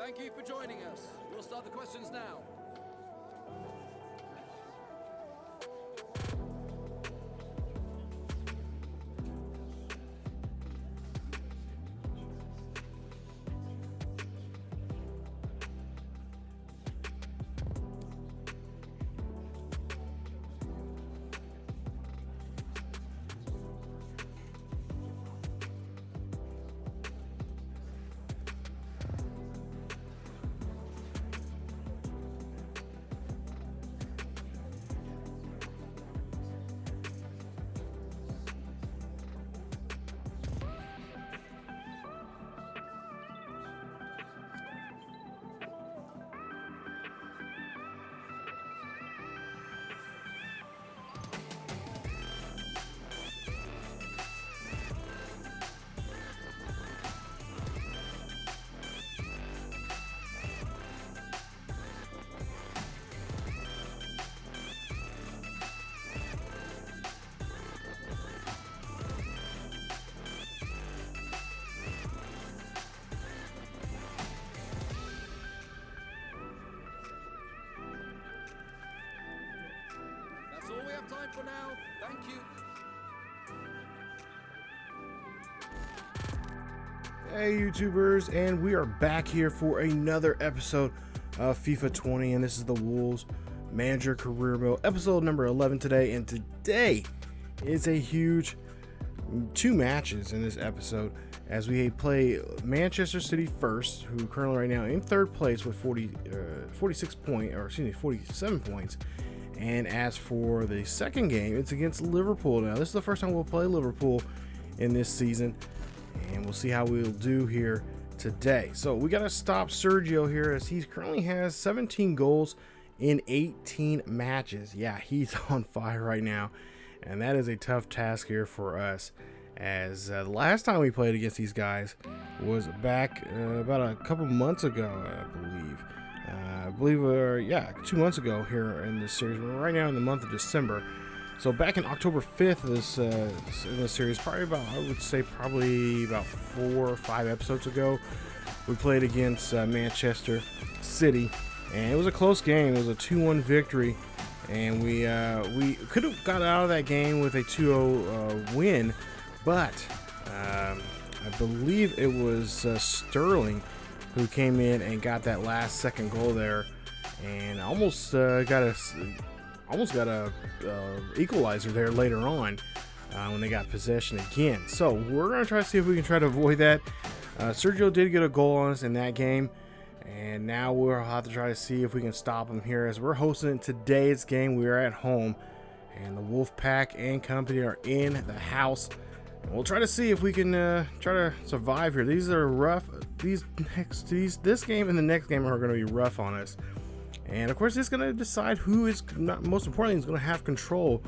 Thank you for joining us. We'll start the questions now. That's all we have time for now. Thank you. Hey YouTubers, and we are back here for another episode of FIFA 20, and this is the Wolves Manager Career Mode, episode number 11 today. And today is a huge 2 matches in this episode as we play Manchester City first, who currently right now in 3rd place with 47 points. And as for the second game, it's against Liverpool. Now, this is the first time we'll play Liverpool in this season, and we'll see how we'll do here today. So we got to stop Sergio here, as he currently has 17 goals in 18 matches. Yeah, he's on fire right now, and that is a tough task here for us, as the last time we played against these guys was back about a couple months ago, I believe, 2 months ago here in this series. We're right now in the month of December. So back in October 5th, in this series, probably about 4 or 5 episodes ago, we played against Manchester City, and it was a close game. It was a 2-1 victory, and we could have got out of that game with a 2-0 win, but I believe it was Sterling who came in and got that last second goal there, and almost got a equalizer there later on when they got possession again. So we're going to try to see if we can try to avoid that. Sergio did get a goal on us in that game, and now we'll have to try to see if we can stop him here, as we're hosting today's game. We are at home, and the Wolfpack and company are in the house. And we'll try to see if we can try to survive here. These are rough. This game and the next game are going to be rough on us. And of course, it's going to decide who is, most importantly, is going to have control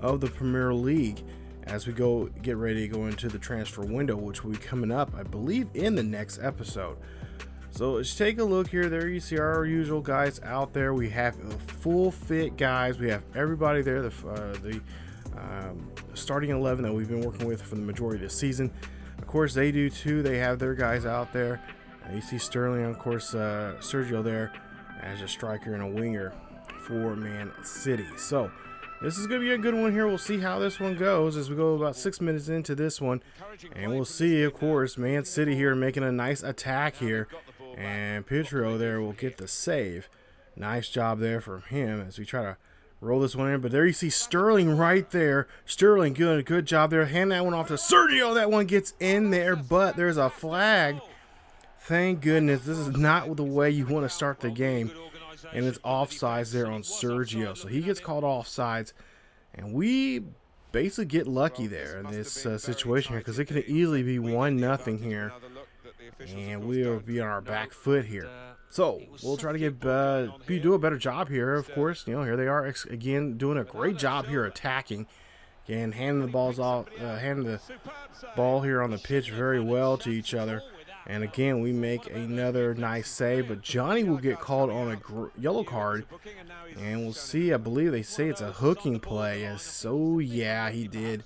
of the Premier League as we get ready to go into the transfer window, which will be coming up, I believe, in the next episode. So let's take a look here. There you see our usual guys out there. We have full fit guys. We have everybody there. The starting 11 that we've been working with for the majority of the season. Of course, they do too. They have their guys out there. You see Sterling, of course, Sergio there as a striker and a winger for Man City. So this is going to be a good one here. We'll see how this one goes as we go about 6 minutes into this one, and we'll see, of course, Man City here making a nice attack here, and Pedro there will get the save. Nice job there from him as we try to roll this one in. But there you see Sterling right there. Sterling, good job there. Hand that one off to Sergio. That one gets in there, but there's a flag. Thank goodness. This is not the way you want to start the game. And it's offsides there on Sergio. So he gets called offsides. And we basically get lucky there in this situation here, because it could easily be 1-0 here. And we'll be on our back foot here. So we'll try to do a better job here. Of course, here they are again doing a great job here attacking. Again, handing the ball here on the pitch very well to each other. And again, we make another nice save, but Johnny will get called on a yellow card, and we'll see. I believe they say it's a hooking play. So yeah, he did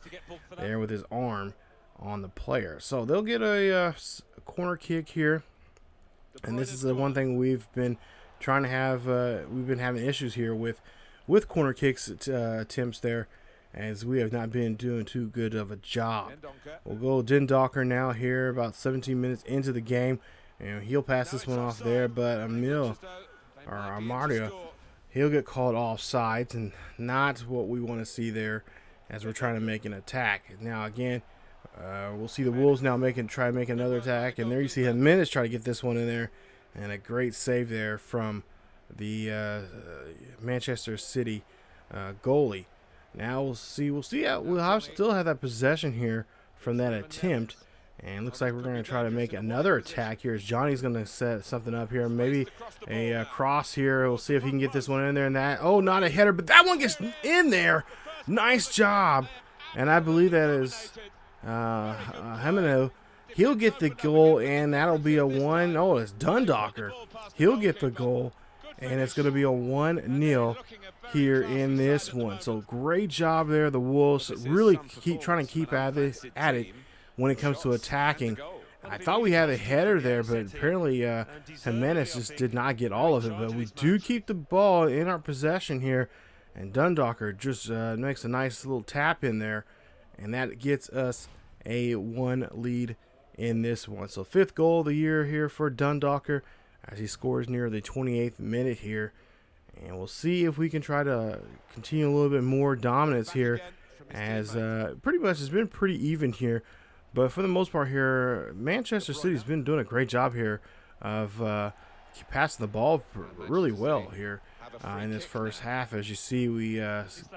there with his arm on the player. So they'll get a corner kick here And this is the one thing we've been trying to have. We've been having issues here with corner kicks attempts there, as we have not been doing too good of a job. We'll go Dendocker now here, about 17 minutes into the game, and he'll pass this one off there, but Mario, he'll get called offsides, and not what we want to see there, as we're trying to make an attack. Now again, we'll see the Wolves now try to make another attack, and there you see Jimenez try to get this one in there, and a great save there from the Manchester City goalie. Now we'll see. We'll still have that possession here from that attempt, and looks like we're going to try to make another attack here. As Johnny's going to set something up here, maybe a cross here. We'll see if he can get this one in there. And that, oh, not a header, but that one gets in there. Nice job, and I believe that is Jimenez. He'll get the goal, and that'll be a 1. Oh, it's Dendocker. He'll get the goal, and it's going to be a 1-0 here in this one. So great job there. The Wolves really trying to keep at it when it comes to attacking. I thought we had a header there, but apparently Jimenez just did not get all of it. But we do keep the ball in our possession here, and Dendocker just makes a nice little tap in there, and that gets us a 1 lead in this one. So 5th goal of the year here for Dendocker, as he scores near the 28th minute here. And we'll see if we can try to continue a little bit more dominance here, as pretty much it's been pretty even here. But for the most part here, Manchester City's been doing a great job here of passing the ball really well here in this first half. As you see, we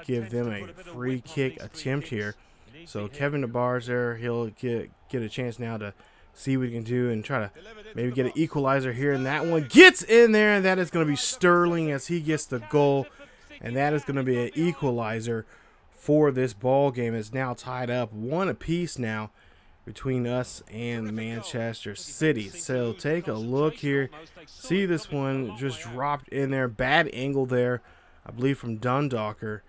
give them a free kick attempt here. So Kevin DeBar's there. He'll get a chance now to see what he can do and try to maybe get an equalizer here. And that one gets in there, and that is going to be Sterling as he gets the goal. And that is going to be an equalizer for this ball game. It's now tied up 1 apiece now between us and Manchester City. So take a look here. See this one just dropped in there. Bad angle there, I believe, from Dendocker.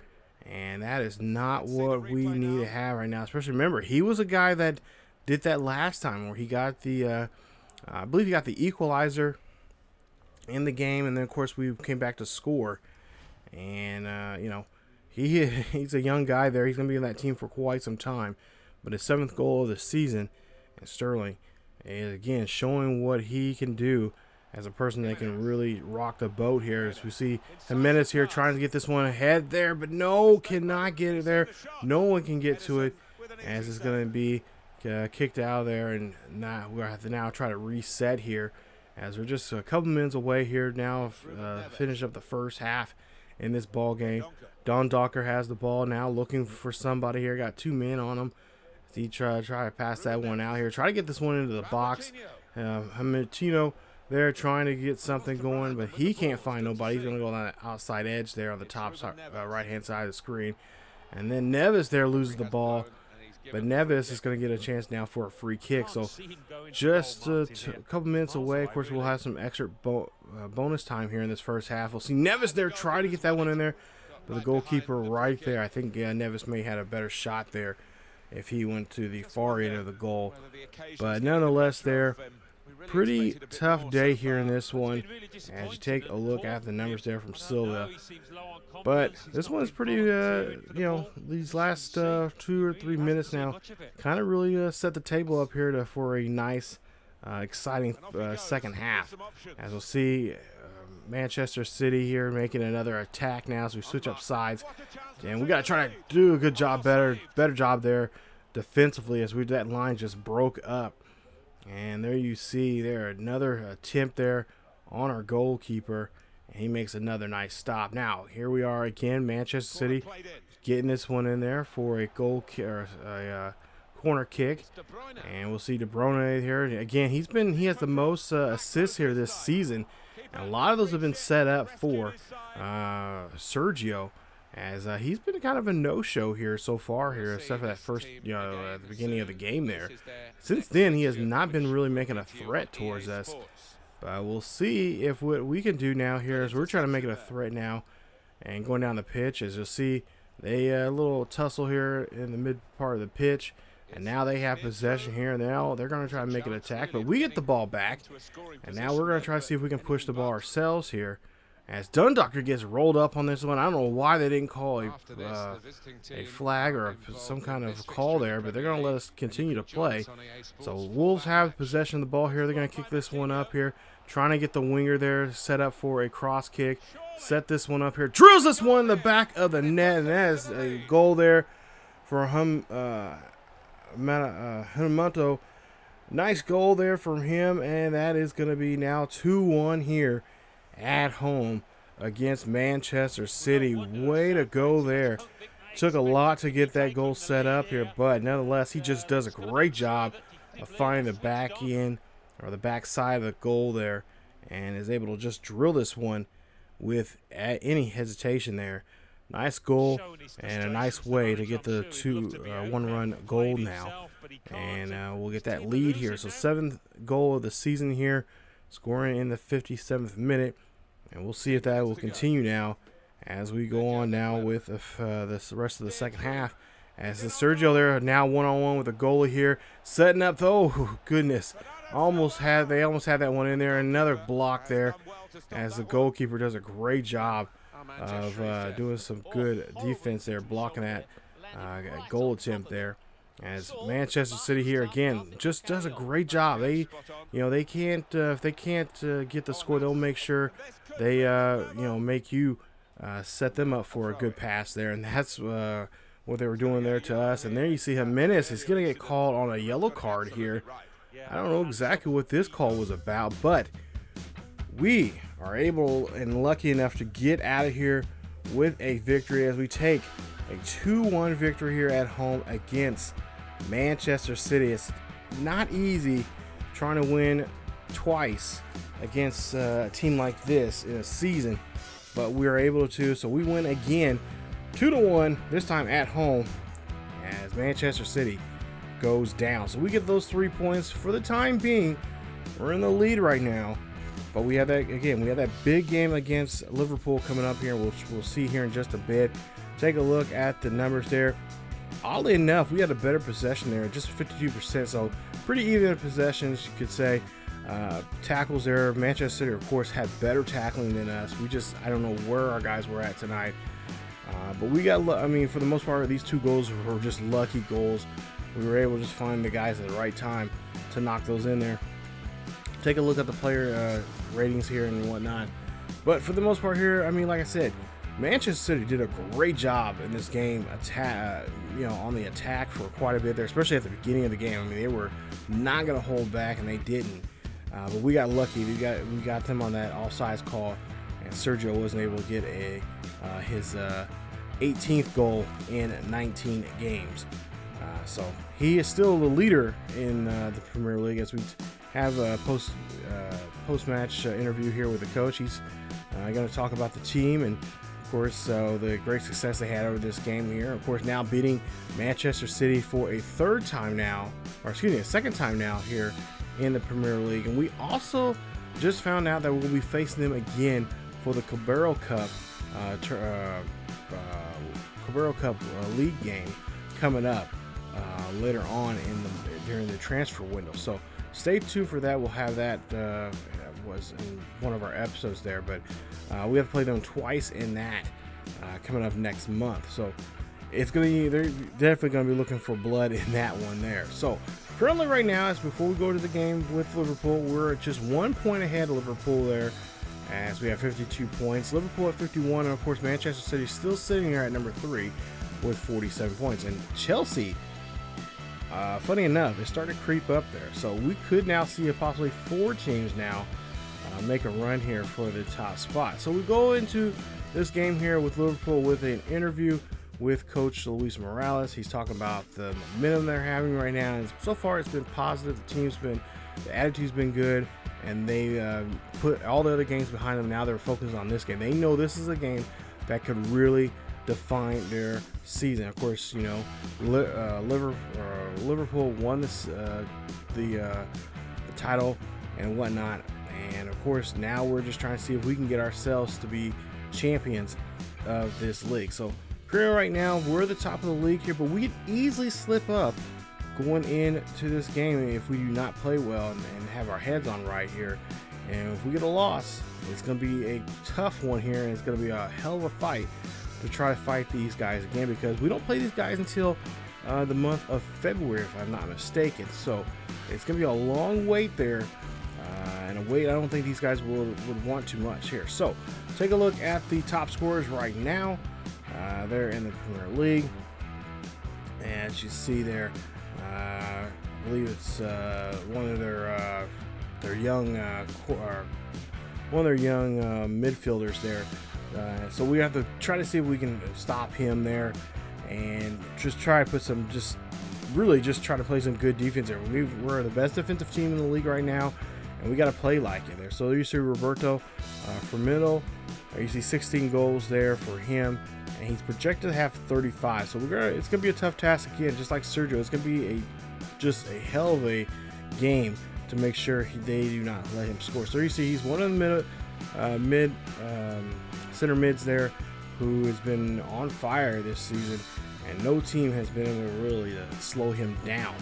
And that is not what we need to have right now. Especially, remember, he was a guy that did that last time where he got the, I believe he got the equalizer in the game. And then, of course, we came back to score. And, you know, he's a young guy there. He's going to be in that team for quite some time. But his 7th goal of the season, and Sterling is, again, showing what he can do as a person that can really rock the boat here. As we see Jimenez here trying to get this one ahead there, but no, cannot get it there. No one can get to it, as it's going to be kicked out of there. And now we're going to have to now try to reset here, as we're just a couple minutes away here now, finish up the first half in this ball game. Dendocker has the ball now, looking for somebody here. Got 2 men on him. He try to pass that one out here. Try to get this one into the box. Hamiltino there trying to get something going, but he can't find nobody. He's going to go on that outside edge there on the top right-hand side of the screen. And then Neves there loses the ball. But Neves is going to get a chance now for a free kick. So just a couple minutes away. Of course, we'll have some extra bonus time here in this first half. We'll see Neves there try to get that one in there. But the goalkeeper right there, I think Neves may have had a better shot there if he went to the far end of the goal. But nonetheless there, pretty tough day here in this one, as you take a look at the numbers there from Silva. But this one's pretty, you know, these last 2 or 3 minutes now kind of really set the table up here for a nice, exciting second half. As we'll see, Manchester City here making another attack now as we switch up sides. And we got to try to do a good job, better job there defensively, as that line just broke up. And there you see there another attempt there on our goalkeeper, and he makes another nice stop. Now here we are again, Manchester City getting this one in there for a corner kick, and we'll see De Bruyne here again. He has the most assists here this season, and a lot of those have been set up for Sergio, as he's been kind of a no-show here so far here, except for that first, you know, at the beginning of the game there. Since then, he has not been really making a threat towards us. But we'll see if what we can do now here is we're trying to make it a threat now, and going down the pitch, as you'll see, a little tussle here in the mid part of the pitch. And now they have possession here. Now they're going to try to make an attack, but we get the ball back. And now we're going to try to see if we can push the ball ourselves here. As Dundalk gets rolled up on this one. I don't know why they didn't call a flag or some kind of call there, but they're going to let us continue to play. So Wolves have possession of the ball here. They're going to kick this one up here, trying to get the winger there set up for a cross kick. Set this one up here. Drills this one in the back of the net, and that is a goal there for Humato. Nice goal there from him, and that is going to be now 2-1 here at home against Manchester City. Way to go there. Took a lot to get that goal set up here, but nonetheless, he just does a great job of finding the back end or the back side of the goal there and is able to just drill this one with any hesitation there. Nice goal and a nice way to get the 1-run goal now. And we'll get that lead here. So 7th goal of the season here, scoring in the 57th minute. And we'll see if that will continue now as we go on now with the rest of the second half. As the Sergio there now one-on-one with the goalie here. Setting up, oh goodness. They almost had that one in there. Another block there as the goalkeeper does a great job of doing some good defense there, blocking that goal attempt there. As Manchester City here again just does a great job. They can't if they can't get the score, they'll make sure they make you set them up for a good pass there, and that's what they were doing there to us. And there you see Jimenez is going to get called on a yellow card here. I don't know exactly what this call was about, but we are able and lucky enough to get out of here with a victory as we take a 2-1 victory here at home against Manchester City. It's not easy trying to win twice against a team like this in a season, but we are able to. So we win again 2-1, this time at home, as Manchester City goes down. So we get those 3 points for the time being. We're in the lead right now, but we have that again. We have that big game against Liverpool coming up here. We'll see here in just a bit. Take a look at the numbers there. Oddly enough, we had a better possession there, just 52%. So pretty even possessions, you could say. Tackles there. Manchester City, of course, had better tackling than us. I don't know where our guys were at tonight. But we got, for the most part, these 2 goals were just lucky goals. We were able to just find the guys at the right time to knock those in there. Take a look at the player ratings here and whatnot. But for the most part here, like I said, Manchester City did a great job in this game, on the attack for quite a bit there, especially at the beginning of the game. They were not going to hold back, and they didn't. But we got lucky. We got them on that offsides call, and Sergio wasn't able to get his 18th goal in 19 games. So he is still the leader in the Premier League. As we have a post-match interview here with the coach, he's going to talk about the team and, of course, the great success they had over this game here. Of course, now beating Manchester City for a second time now here in the Premier League. And we also just found out that we'll be facing them again for the Carabao Cup league game coming up later on during the transfer window. So stay tuned for that. We'll have that was in one of our episodes there, but we have to play them twice in that coming up next month. So they're definitely going to be looking for blood in that one there. So currently right now, as before we go to the game with Liverpool, we're just 1 point ahead of Liverpool there, as we have 52 points. Liverpool at 51, and of course Manchester City still sitting here at number 3 with 47 points. And Chelsea, funny enough, is starting to creep up there. So we could now see possibly 4 teams now make a run here for the top spot. So we go into this game here with Liverpool with an interview with Coach Luis Morales. He's talking about the momentum they're having right now, and so far it's been positive. The attitude's been good, and they put all the other games behind them. Now they're focused on this game. They know this is a game that could really define their season. Of course, Liverpool won the title and whatnot, and of course now we're just trying to see if we can get ourselves to be champions of this league. So currently right now we're at the top of the league here, but we could easily slip up going into this game if we do not play well and have our heads on right here. And if we get a loss, it's going to be a tough one here, and it's going to be a hell of a fight to try to fight these guys again, because we don't play these guys until the month of February, if I'm not mistaken. So it's going to be a long wait there, and a wait I don't think these guys would want too much here. So take a look at the top scorers right now. They're in the Premier League, and as you see there, I believe it's one of their young midfielders there. So we have to try to see if we can stop him there, and just try to put some, really try to play some good defense there. We're the best defensive team in the league right now, and we got to play like it there. So there you see Roberto for middle. You see 16 goals there for him, and he's projected to have 35. So it's gonna be a tough task again, just like Sergio. It's gonna be just a hell of a game to make sure they do not let him score. So you see he's one of the center mids there who has been on fire this season, and no team has been able to really slow him down.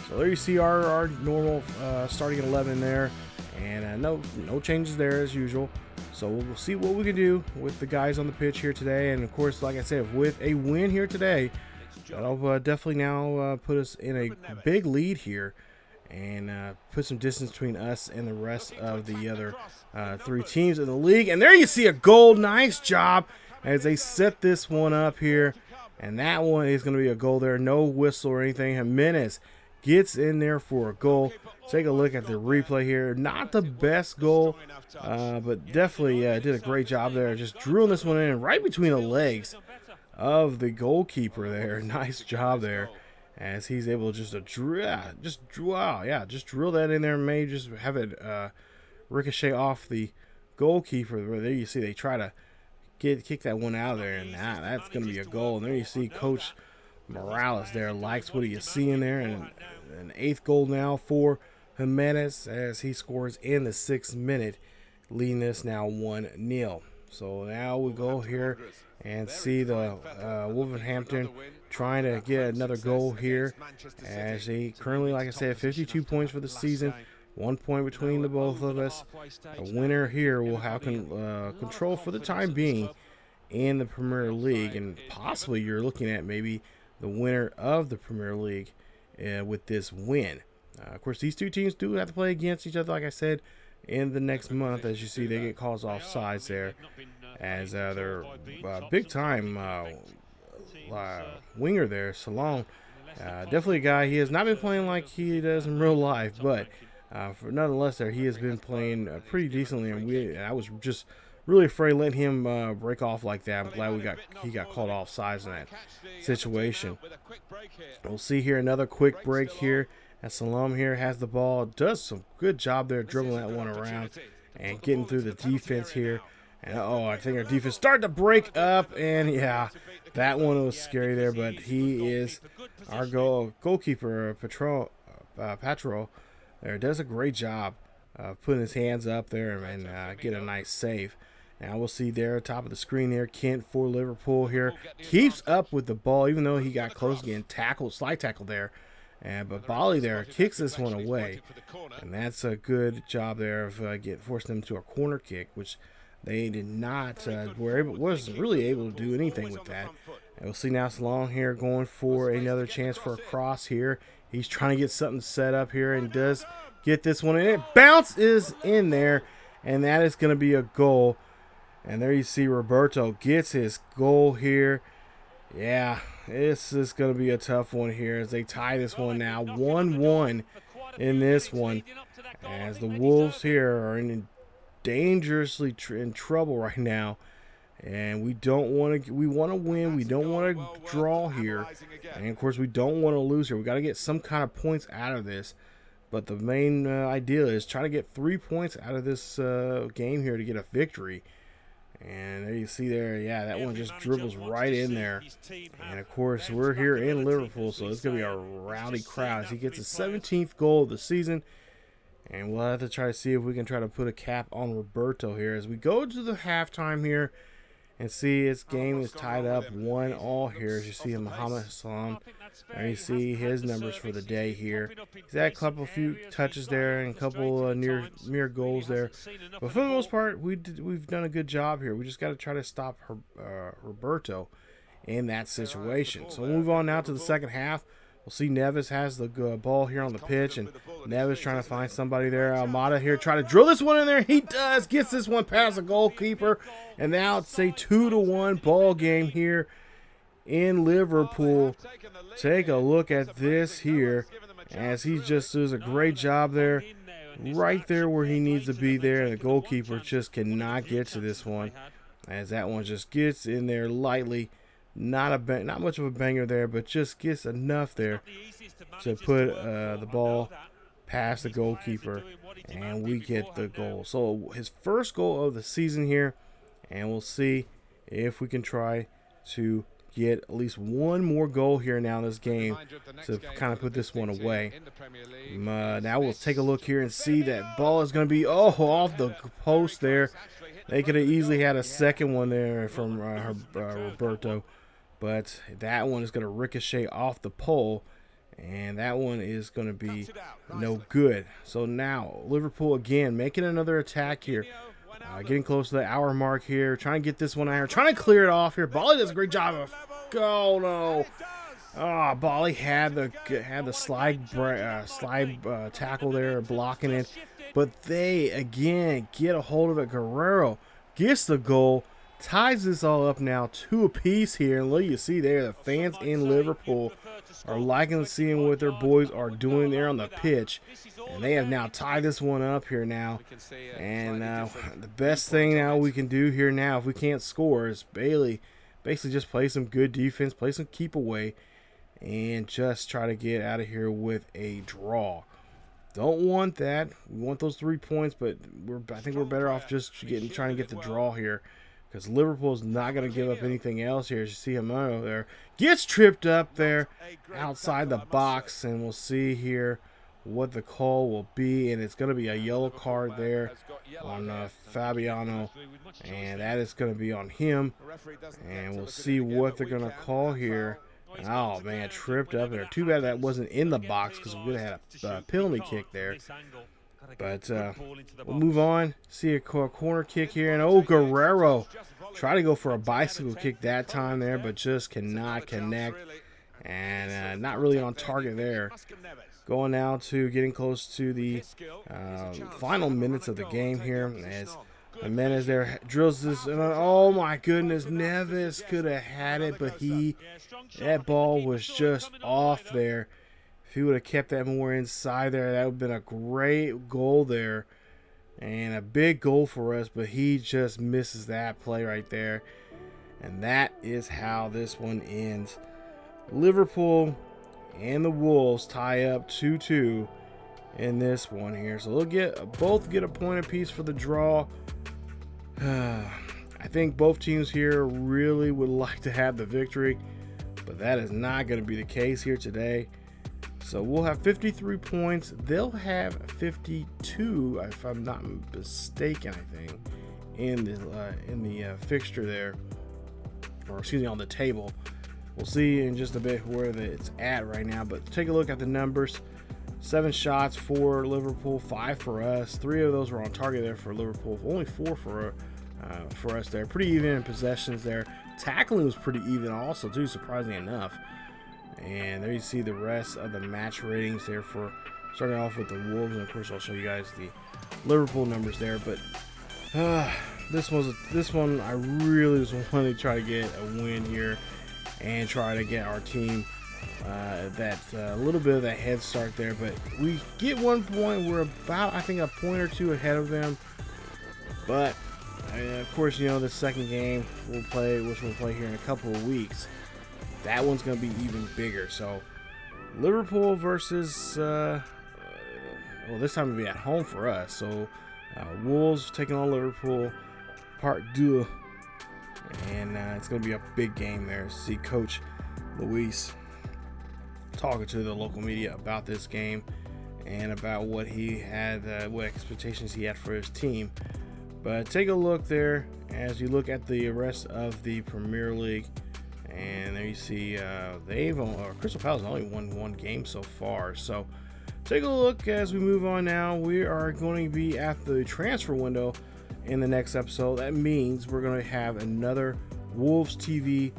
So there you see our normal starting 11 there, and no changes there as usual. So we'll see what we can do with the guys on the pitch here today. And of course, like I said, with a win here today, that'll definitely now put us in a big lead here, and put some distance between us and the rest of the other 3 teams in the league. And there you see a goal. Nice job as they set this one up here, and that one is going to be a goal there. No whistle or anything. Jimenez gets in there for a goal. Take a look at the replay here. Not the best goal, but definitely did a great job there, just drilling this one in right between the legs of the goalkeeper there. Nice job there, as he's able just to drill that in there, and maybe just have it ricochet off the goalkeeper. There you see they try to kick that one out of there, and that's going to be a goal. And there you see Coach Morales there likes what he is seeing there, and an 8th goal now for Jimenez as he scores in the 6th minute, leading this now 1-0. So now we go here and see the Wolverhampton trying to get another goal here, as they currently, like I said, 52 points for the season, 1 point between the both of us. A winner here will have control for the time being in the Premier League, and possibly you're looking at maybe the winner of the Premier League with this win. Of course, these 2 teams do have to play against each other, like I said, in the next month. As you see, they get calls offsides there, as their big-time winger there, Salon, definitely a guy. He has not been playing like he does in real life, but nonetheless, there he has been playing pretty decently, and I was just really afraid letting him break off like that. I'm glad he got called offsides in that situation. We'll see here another quick break here, as Salam here has the ball, does some good job there dribbling that one around and getting through the defense here. And I think our defense started to break up, and yeah, that one was scary there. But he is our goalkeeper, Patro there, does a great job putting his hands up there and get a nice save. Now we'll see there, top of the screen here, Kent for Liverpool here keeps up with the ball, even though he got close again, slide tackle there. But Bali there kicks this one away, and that's a good job there of forcing them to a corner kick, which they did not wasn't really able to do anything with that. And we'll see now Salon here going for another chance for a cross here. He's trying to get something set up here, and does get this one in. It bounces in there, and that is going to be a goal. And there you see Roberto gets his goal here. Yeah, this is going to be a tough one here as they tie this one now 1-1 in this one, as the Wolves here are dangerously in trouble right now, and we want to win. We don't want to draw here, and of course we don't want to lose here. We got to get some kind of points out of this, but the main idea is try to get 3 points out of this game here to get a victory. And there you see there, yeah, that one just dribbles right in there. And of course, we're here in Liverpool, so it's going to be a rowdy crowd as he gets his 17th goal of the season. And we'll have to try to see if we can try to put a cap on Roberto here as we go to the halftime here and see its game is tied up 1-1 here. As you see Mohamed Salam, and you see his numbers for the day here. He's had a few touches there and a couple near goals there, but for the most part, we've done a good job here. We just got to try to stop Roberto in that situation. So we'll move on now to the second half. We'll see Neves has the ball here on the pitch, and Neves trying to find somebody there. Almada here try to drill this one in there. He does. Gets this one past the goalkeeper. And now it's a 2-1 ball game here in Liverpool. Take a look at this here as he just does a great job there. Right there where he needs to be there. And the goalkeeper just cannot get to this one, as that one just gets in there lightly. Not much of a banger there, but just gets enough there to put the ball past the goalkeeper, and we get the goal. So his first goal of the season here, and we'll see if we can try to get at least one more goal here now in this game to kind of put this one away. Now we'll take a look here and see that ball is going to be off the post there. They could have easily had a second one there from Roberto. But that one is going to ricochet off the pole, and that one is going to be no good. So now Liverpool again making another attack here, getting close to the hour mark here, trying to get this one out here, trying to clear it off here. Bali does a great job of. Oh no! Oh, Bali had the slide tackle there, blocking it, but they again get a hold of it. Guerrero gets the goal. Ties this all up now 2 apiece here, and look, you see there the fans in Liverpool are liking to seeing what their boys are doing there on the pitch, and they have now tied this one up here now. And the best thing now we can do here now, if we can't score, is basically just play some good defense, play some keep away, and just try to get out of here with a draw. Don't want that. We want those 3 points, but I think we're better off just trying to get the draw here, because Liverpool's not going to give up anything else here. As you see Amaro there, gets tripped up there outside the box, and we'll see here what the call will be, and it's going to be a yellow card there on Fabiano, and that is going to be on him, and we'll see what they're going to call here. Oh man, tripped up there. Too bad that wasn't in the box, because we would have had a penalty kick there. But we'll move on. See a corner kick here, and Guerrero try to go for a bicycle kick that time there, but just cannot connect, and not really on target there. Going now to getting close to the final minutes of the game here, as Jimenez there drills this, and oh my goodness, Neves could have had it, but that ball was just off there. If he would have kept that more inside there, that would have been a great goal there, and a big goal for us, but he just misses that play right there, and that is how this one ends. Liverpool and the Wolves tie up 2-2 in this one here, so they'll both get a point apiece for the draw. I think both teams here really would like to have the victory, but that is not going to be the case here today. So we'll have 53 points. They'll have 52, if I'm not mistaken, I think, in the fixture there, or excuse me, on the table. We'll see in just a bit where it's at right now, but take a look at the numbers. 7 shots for Liverpool, 5 for us. 3 of those were on target there for Liverpool. Only 4 for us there. Pretty even in possessions there. Tackling was pretty even also too, surprisingly enough. And there you see the rest of the match ratings there for starting off with the Wolves, and of course I'll show you guys the Liverpool numbers there. But this one I really was wanting to try to get a win here and try to get our team that little bit of that head start there. But we get 1 point. We're about, I think, a point or 2 ahead of them. But of course, you know, the second game which we'll play here in a couple of weeks, that one's going to be even bigger. So Liverpool versus well, this time it'll be at home for us. So Wolves taking on Liverpool, part 2, and it's going to be a big game there. See Coach Luis talking to the local media about this game and about what he had, what expectations he had for his team. But take a look there as you look at the rest of the Premier League. And there you see Crystal Palace only won one game so far. So take a look as we move on now. We are going to be at the transfer window in the next episode. That means we're going to have another Wolves TV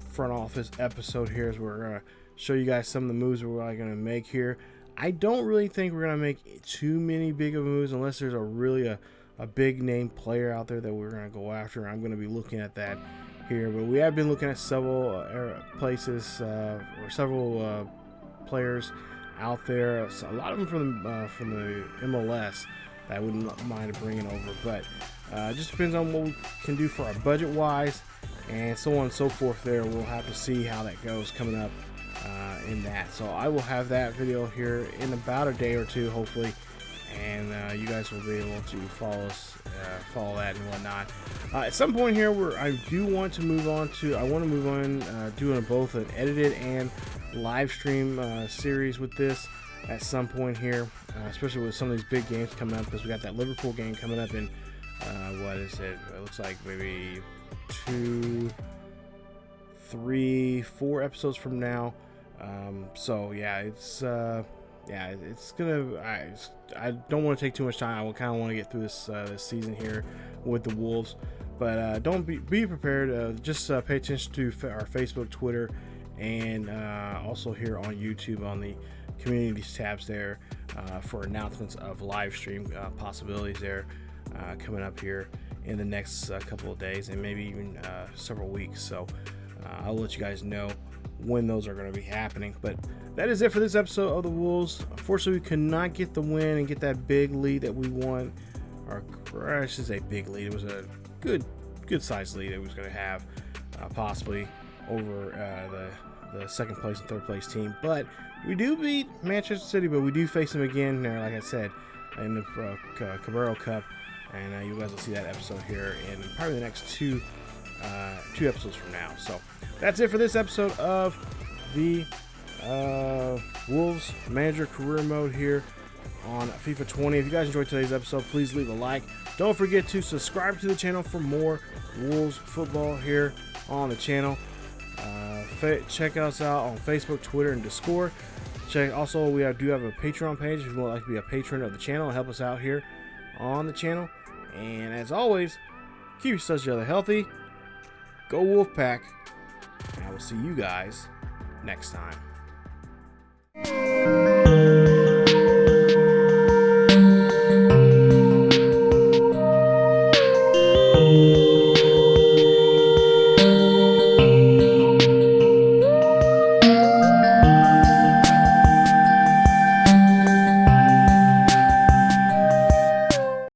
front office episode here, as we're going to show you guys some of the moves we're going to make here. I don't really think we're going to make too many big of moves unless there's a big name player out there that we're going to go after. I'm going to be looking at that here, but we have been looking at several places or several players out there. So a lot of them from the MLS that I wouldn't mind bringing over, but it just depends on what we can do for our budget wise and so on and so forth. There, we'll have to see how that goes coming up in that. So I will have that video here in about a day or two, hopefully, and you guys will be able to follow that and whatnot. At some point here, where I do want to move on doing both an edited and live stream series with this at some point here, especially with some of these big games coming up, because we got that Liverpool game coming up in what is it? It looks like maybe 2, 3, 4 episodes from now. So yeah, it's gonna. I don't want to take too much time. I kind of want to get through this season here with the Wolves, but don't be prepared. Just pay attention to our Facebook, Twitter, and also here on YouTube on the communities tabs there for announcements of live stream possibilities there coming up here in the next couple of days and maybe even several weeks. So I'll let you guys know when those are going to be happening. But that is it for this episode of the Wolves. Unfortunately, we could not get the win and get that big lead that we want, or I should say big lead. It was a good sized lead that we was going to have possibly over the second place and third place team. But we do beat Manchester City, but we do face them again there, like I said, in the Carabao Cup, and you guys will see that episode here in probably the next two episodes from now. So that's it for this episode of the Wolves Manager Career Mode here on FIFA 20. If you guys enjoyed today's episode, please leave a like. Don't forget to subscribe to the channel for more Wolves football here on the channel. Check us out on Facebook, Twitter, and Discord. Also, we do have a Patreon page if you would like to be a patron of the channel and help us out here on the channel. And as always, keep yourselves each other healthy. Go Wolfpack. And I will see you guys next time.